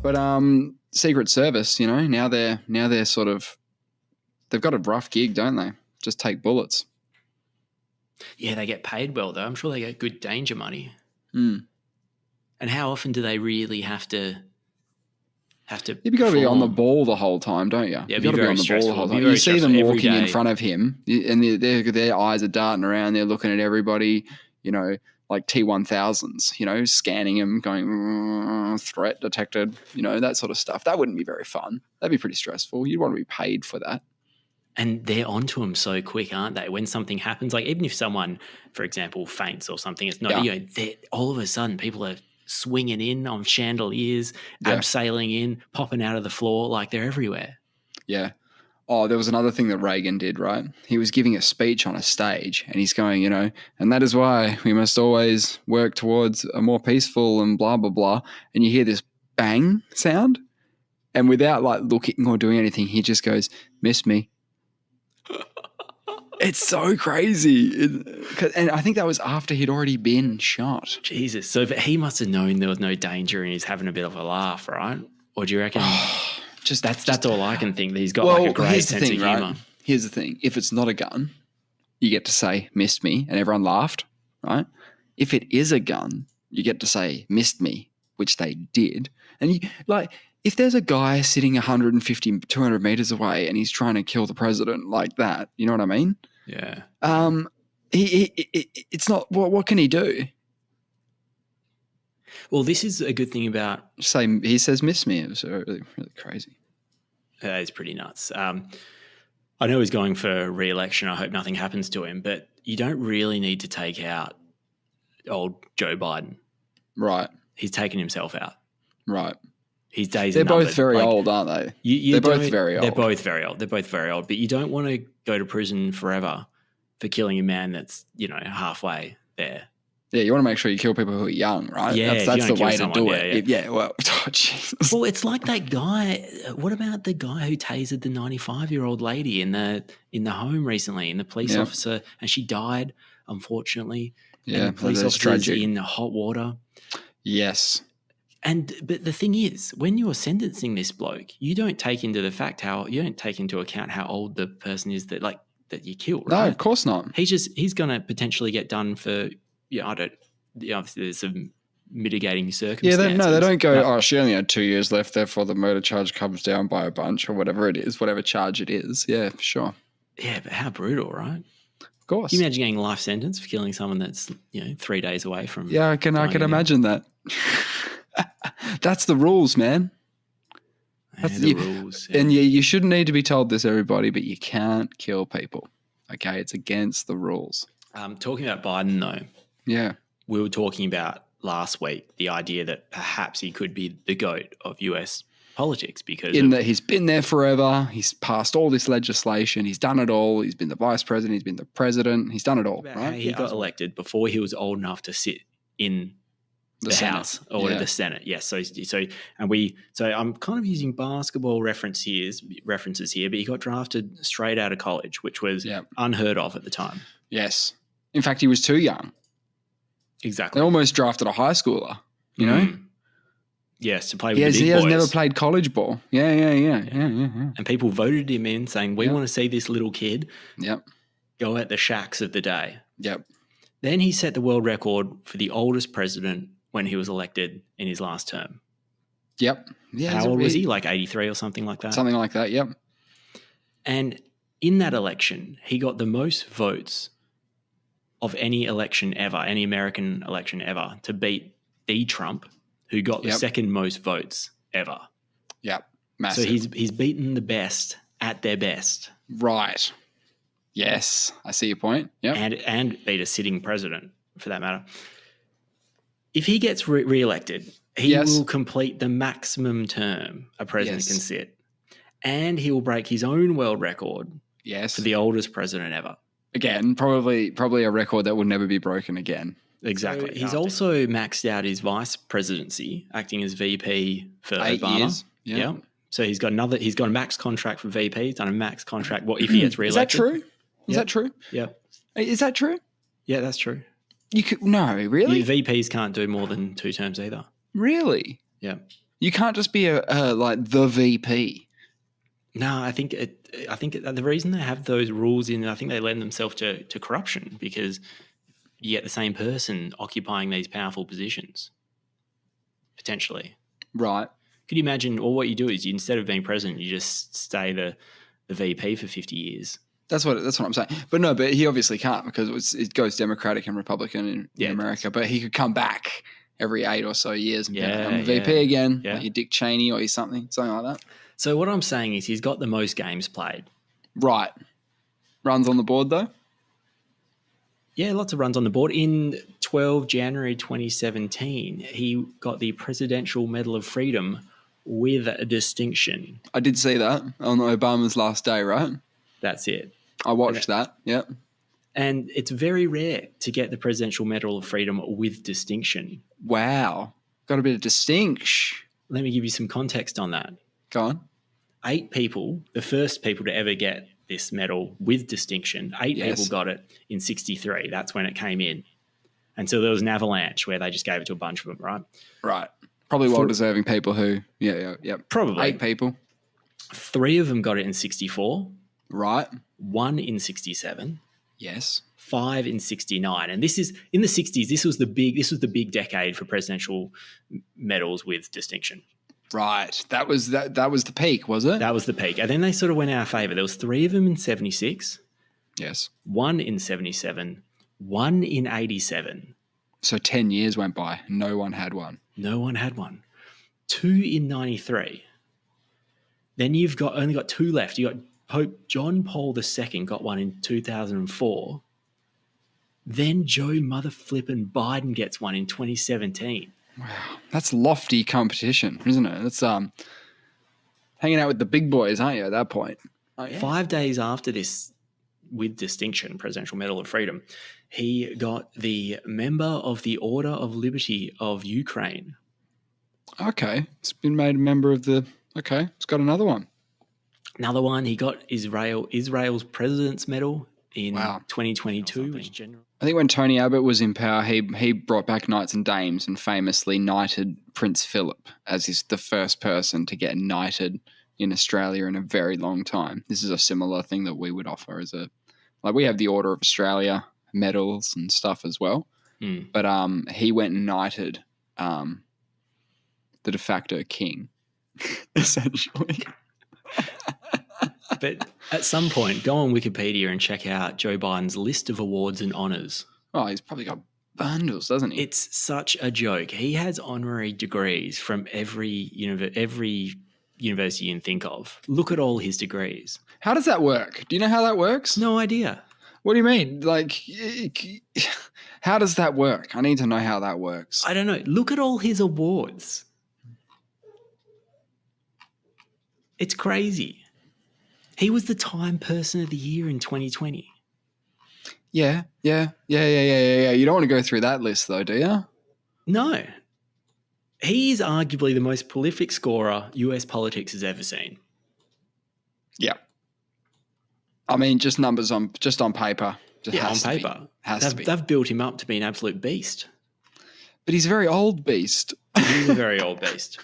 But Secret Service, now they're sort of, they've got a rough gig, don't they? Just take bullets. Yeah, they get paid well though. I'm sure they get good danger money. Mm. And how often do they really have to? You've got to be on the ball the whole time, don't you? Yeah, you've got to be on the ball the whole time. You see them walking in front of him, and their eyes are darting around. They're looking at everybody, like T-1000s, scanning him, going, threat detected, that sort of stuff. That wouldn't be very fun. That'd be pretty stressful. You'd want to be paid for that. And they're onto them so quick, aren't they? When something happens, like even if someone, for example, faints or something, it's not, all of a sudden people are swinging in on chandeliers, abseiling in, popping out of the floor, like they're everywhere. Yeah. Oh, there was another thing that Reagan did, right? He was giving a speech on a stage and he's going, and that is why we must always work towards a more peaceful and blah, blah, blah. And you hear this bang sound, and without like looking or doing anything, he just goes, "Miss me." It's so crazy. And I think that was after he'd already been shot. Jesus. So he must have known there was no danger and he's having a bit of a laugh, right? Or do you reckon? That's all I can think. That he's got like a great sense of humor. Right? Here's the thing. If it's not a gun, you get to say, "Missed me," and everyone laughed, right? If it is a gun, you get to say, "Missed me," which they did. And if there's a guy sitting 150, 200 meters away and he's trying to kill the president like that, you know what I mean? Yeah. It's not, what can he do? Well, this is a good thing about... He says, "Miss me." It was really, really crazy. That is pretty nuts. I know he's going for re-election. I hope nothing happens to him, but you don't really need to take out old Joe Biden. Right. He's taken himself out. Right. His days They're are numbered. both very old, aren't they? They're both very old. They're both very old. They're both very old. But you don't want to go to prison forever for killing a man that's, halfway there. Yeah, you want to make sure you kill people who are young, right? Yeah, that's the way to do it. Yeah, well, Jesus. Well, it's like that guy. What about the guy who tasered the 95-year-old lady in the home recently, and the police officer, and she died, unfortunately. Yeah, and the police officer's in hot water. Yes. But the thing is, when you're sentencing this bloke, you don't take into account how old the person is that you killed. Right? No, of course not. He's going to potentially get done for obviously there's some mitigating circumstances. Yeah, they don't go, she only had 2 years left, therefore the murder charge comes down by a bunch or whatever it is, whatever charge it is. Yeah, for sure. Yeah, but how brutal, right? Of course. Can you imagine getting a life sentence for killing someone that's 3 days away from? Yeah, I can imagine that. That's the rules, man. That's the rules. Yeah. And you shouldn't need to be told this, everybody, but you can't kill people. Okay, it's against the rules. Talking about Biden, though. Yeah. We were talking about last week the idea that perhaps he could be the GOAT of US politics because that he's been there forever. He's passed all this legislation. He's done it all. He's been the vice president. He's been the president. He's done it all. Right? He got elected before he was old enough to sit in the House or the Senate. Yes. So I'm kind of using basketball references here, but he got drafted straight out of college, which was unheard of at the time. Yes. In fact, he was too young. Exactly. They almost drafted a high schooler, Yes, to play with the big boys. He has never played college ball. Yeah. And people voted him in saying, we want to see this little kid go at the shacks of the day. Yep. Then he set the world record for the oldest president when he was elected in his last term. Yep. Yeah. How old was he? Like 83 or something like that? Something like that, yep. And in that election, he got the most votes of any election ever, any American election ever, to beat the Trump, who got the second most votes ever. Yep. Massive. So he's beaten the best at their best. Right. Yes. I see your point. Yep. And beat a sitting president, for that matter. If he gets re-elected, he will complete the maximum term a president can sit. And he will break his own world record for the oldest president ever. Again, probably a record that will never be broken again. Exactly. So he's also maxed out his vice presidency, acting as VP for 8 Obama. years. Yeah. So he's got a max contract for VP. He's done a max contract. What if he gets re-elected? Is that true? Is that true? Yeah. Is that true? Yeah, that's true. No, really? VPs can't do more than 2 terms either. Really? Yeah. You can't just be a like the VP. No, I think the reason they have those rules in, I think they lend themselves to corruption, because you get the same person occupying these powerful positions potentially. Right. Could you imagine? Or what you do is, instead of being president, you just stay the VP for 50 years. That's what I'm saying. But no, but he obviously can't, because it goes Democratic and Republican in America. But he could come back every 8 or so years and become VP again, like your Dick Cheney or something like that. So what I'm saying is, he's got the most games played. Right. Runs on the board though? Yeah, lots of runs on the board. In 12 January 2017, he got the Presidential Medal of Freedom with a distinction. I did see that on Obama's last day, right? That's it. I watched that, yep. And it's very rare to get the Presidential Medal of Freedom with distinction. Wow. Got a bit of distinction. Let me give you some context on that. Go on. 8 people, the first people to ever get this medal with distinction, 8 people got it in 63. That's when it came in. And so there was an avalanche where they just gave it to a bunch of them, right? Right. Probably well-deserving people who, Probably. 8 people. 3 of them got it in 64. Right. 1 in 67. Yes. 5 in 69. And this is, in the 60s, this was the big decade for presidential medals with distinction. Right. That was the peak, was it? That was the peak. And then they sort of went out of favor. There was 3 of them in 76. Yes. 1 in 77. 1 in 87. So 10 years went by. No one had one. No one had one. 2 in 93. Then you've only got 2 left. You got Pope John Paul II got one in 2004. Then Joe Motherflippin' Biden gets one in 2017. Wow, that's lofty competition, isn't it? That's hanging out with the big boys, aren't you, at that point? Oh, yeah. 5 days after this, with distinction, Presidential Medal of Freedom, he got the Member of the Order of Liberty of Ukraine. Okay, it's been made a member of the... Okay, it's got another one. Another one, he got Israel's President's Medal in 2022. I think when Tony Abbott was in power, he brought back Knights and Dames and famously knighted Prince Philip as the first person to get knighted in Australia in a very long time. This is a similar thing that we would offer as we have the Order of Australia medals and stuff as well. But he went and knighted the de facto king, essentially. But at some point, go on Wikipedia and check out Joe Biden's list of awards and honours. Oh, he's probably got bundles, doesn't he? It's such a joke. He has honorary degrees from every university you can think of. Look at all his degrees. How does that work? Do you know how that works? No idea. What do you mean? Like, how does that work? I need to know how that works. I don't know. Look at all his awards. It's crazy. He was the Time Person of the Year in 2020. Yeah. You don't want to go through that list though, do you? No. He is arguably the most prolific scorer US politics has ever seen. Yeah. I mean, just numbers on paper. On paper. They've built him up to be an absolute beast. But he's a very old beast. He's a very old beast.